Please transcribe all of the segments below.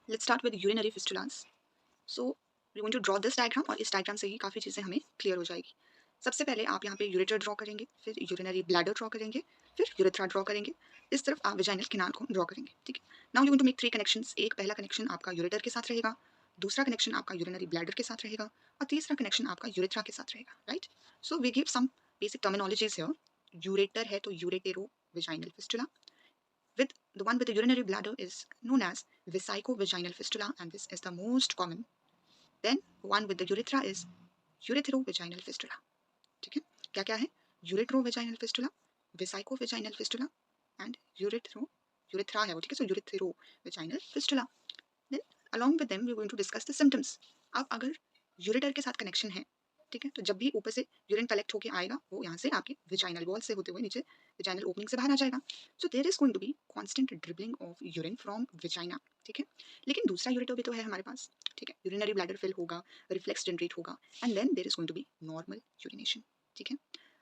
Let's start with urinary fistulas. So we're going to draw this diagram और इस diagram से ही काफ़ी चीज़ें हमें क्लियर हो जाएगी. सबसे पहले आप यहाँ पे यूरेटर ड्रॉ करेंगे, फिर यूरिनरी ब्लैडर ड्रॉ करेंगे, फिर यूरेथ्रा ड्रॉ करेंगे. इस तरफ आप वेजाइनल किनार को ड्रॉ करेंगे. ठीक है. Now you going to make 3 connections. एक पहला कनेक्शन आपका यूरेटर के साथ रहेगा, दूसरा कनेक्शन आपका यूरिनरी ब्लैडर के साथ रहेगा और तीसरा कनेक्शन आपका यूरेथ्रा के साथ रहेगा. Right. So we give some basic terminologies here. Ureter है तो ureterovaginal fistula. With the one with the urinary bladder is known as vesico-vaginal fistula, and this is the most common. Then one with the urethra is urethro-vaginal fistula. ठीक है. क्या क्या है? Uretro-vaginal fistula, vesico-vaginal fistula and urethra है वो. ठीक है. So urethro-vaginal fistula. Then along with them we are going to discuss the symptoms. अब अगर यूरेटर के साथ कनेक्शन है, ठीक है, तो जब भी ऊपर से यूरिन कलेक्ट होके आएगा वो यहाँ से आपके विजाइनल वॉल से होते हुए नीचे विजाइनल ओपनिंग से बाहर आ जाएगा. So there is going to be constant dribbling of urine from vagina. ठीक है. लेकिन दूसरा यूरेटर भी तो है हमारे पास. ठीक है. यूरिनरी ब्लैडर फिल होगा, रिफ्लेक्स जनरेट होगा and then there is going to be normal urination. ठीक है.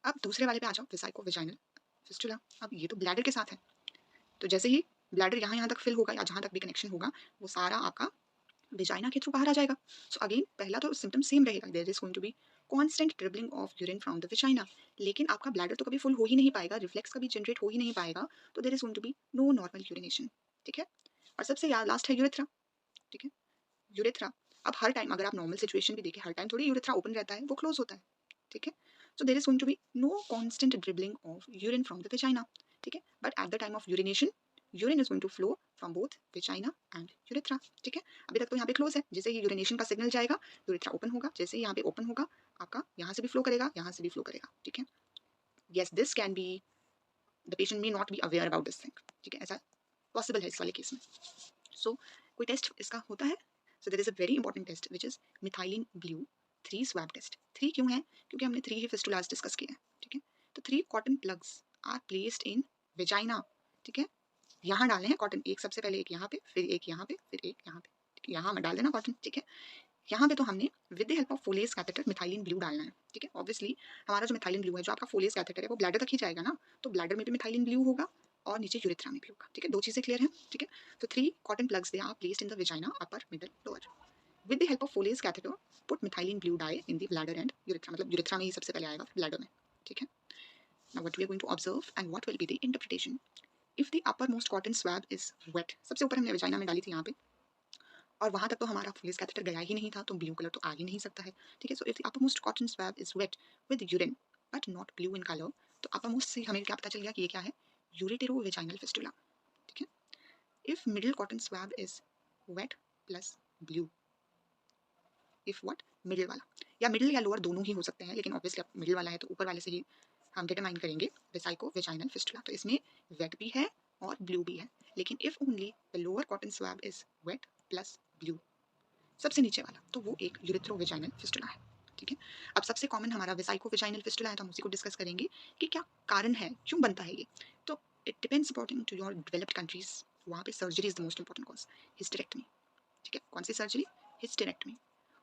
अब दूसरे वाले पे आ जाओ, वेसाइको विजाइनल फिस्टुला. अब ये तो ब्लैडर के साथ है, तो जैसे ही ब्लैडर यहाँ तक फिल होगा या जहाँ तक भी कनेक्शन होगा वो सारा आपका विजाइना के थ्रू बाहर आ जाएगा. सो अगेन पहला तो सिम्टम सेम रहेगा, there is going to be constant dribbling of urine from the vagina. लेकिन आपका ब्लैडर तो कभी फुल हो ही नहीं पाएगा, रिफ्लेक्स कभी जनरेट हो ही नहीं पाएगा, तो there is going to be no normal urination. ठीक है. और सबसे लास्ट है यूरेथ्रा. ठीक है. यूरेथ्रा. अब हर टाइम अगर आप नॉर्मल सिचुएशन भी देखें, हर टाइम थोड़ी यूरेथ्रा ओपन रहता है, वो क्लोज होता है. ठीक है. So there is going to be no constant dribbling of urine from the vagina. ठीक है. But at the time of urination urine is going to flow from both vagina and urethra. ठीक है. अभी तक तो यहाँ पे क्लोज है, जैसे ही यूरिनेशन का सिग्नल जाएगा यूरेथ्रा ओपन होगा, जैसे ही यहाँ पे ओपन होगा आपका यहाँ से भी फ्लो करेगा, यहाँ से भी फ्लो करेगा. ठीक है. Yes, this can be, the patient may not be aware about this thing. ठीक है. ऐसा पॉसिबल है इस वाले केस में. सो कोई टेस्ट इसका होता है. So there is a very important test which is methylene blue 3 swab test. 3 क्यों है? क्योंकि हमने 3 ही फिस्टुलास डिस्कस किए हैं. ठीक है. तो 3 cotton plugs are placed in vagina. ठीक है. यहाँ डालने हैं कॉटन, एक सबसे पहले एक यहाँ पे, फिर एक यहाँ पे, फिर एक यहाँ पे. ठीक है. यहाँ मत डाल देना कॉटन. ठीक है. यहाँ पे तो हमने with the help of Foley's catheter methylene blue डालना है. ठीक है. ऑब्वियसली हमारा जो मिथाइलिन ब्लू है, जो आपका फोलेज कैथेटर है, वो ब्लैडर तक ही जाएगा ना, तो ब्लैडर में भी मिथाइलिन ब्लू होगा और नीचे यूरेथ्रा में भी होगा. ठीक है. 2 चीज़ें क्लियर हैं. ठीक है. तो 3 cotton plugs they are placed in the vagina, upper, middle, lower. With the help of Foley's catheter put methylene blue dye in the bladder and urethra. मतलब यूरेथ्रा में ही सबसे पहले आएगा, फिर ब्लैडर में. ठीक है. Now what we are going to observe and what will be the interpretation. If the upper most cotton swab is wet, सबसे ऊपर हमने वेजाइना में डाली थी यहाँ पे, और वहाँ तक तो हमारा फोलेज कैथेटर गया ही नहीं था, तो ब्लू कलर तो आ ही नहीं सकता है. ठीक है. So if the upper most cotton swab is wet with urine but not blue in colour, तो अपर मोस्ट से हमें क्या पता चल गया कि ये क्या है? यूरेटेरो वेजाइनल फिस्टुला. ठीक है. If middle cotton swab is weight plus blue, if what, middle वाला, या मिडिल या लोअर दोनों ही हो सकते हैं, लेकिन ऑब्वियसली मिडिल वाला है तो ऊपर वाले से ही हम डिटरमाइन करेंगे वेसाइको वेजाइनल फिस्टुला. तो इसमें वेट भी है और ब्लू भी है. लेकिन if only the lower cotton swab is weight plus blue, सबसे नीचे वाला, तो वो एक यूरेथ्रो वेजाइनल फिस्टुला है. ठीक है. अब सबसे कॉमन हमारा वेसाइको वेजाइनल फिस्टुला है, तो हम उसी को डिस्कस करेंगे कि क्या कारण है, क्यों बनता है ये. तो it depends according to your developed countries. वहाँ पे surgery is the most important cause, hysterectomy. ठीक है. कौन सी सर्जरी? हिस्टेरेक्टमी.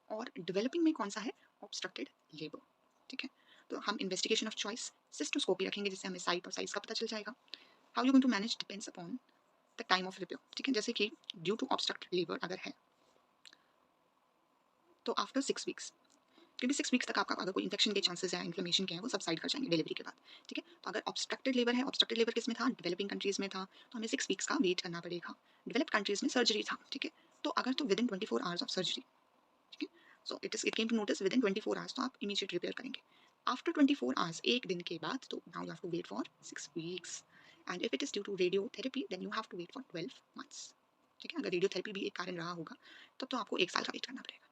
और डेवलपिंग में कौन सा है? Obstructed labour. ठीक है. तो हम इन्वेस्टिगेशन ऑफ चॉइस सिस्टोस्कोपी रखेंगे, जिससे हमें साइट और साइज का पता चल जाएगा. How you going to manage depends upon the time of repair. ठीक है. जैसे कि ड्यू टू ऑब्स्ट्रक्टेड लेबर अगर है तो आफ्टर 6 वीक्स, क्योंकि 6 वीक्स तक आपका अगर कोई इन्फेक्शन के चांसेस या इन्फ्लेमेशन के हैं वो सबसाइड कर जाएंगे डिलीवरी के बाद. ठीक है. तो अगर ऑब्स्ट्रक्टेड लेबर है, ऑब्स्ट्रक्टेड लेबर किस में था? डेवलपिंग कंट्रीज में था, तो हमें 6 वीक्स का वेट करना पड़ेगा. डेवलप्ड कंट्रीज में सर्जरी था. ठीक है. तो अगर तो within 24 hours of surgery. ठीक है. So it came to notice within 24 hours, तो आप इमीडिएट रिपेयर करेंगे. आफ्टर 24 आवर्स, एक दिन के बाद, तो now you have to wait for 6 weeks. And if it is due to radiotherapy then you have to wait for 12 months. ठीक है. अगर रेडियोथेरेपी भी एक कारण रहा होगा तब तो आपको 1 साल का वेट करना पड़ेगा.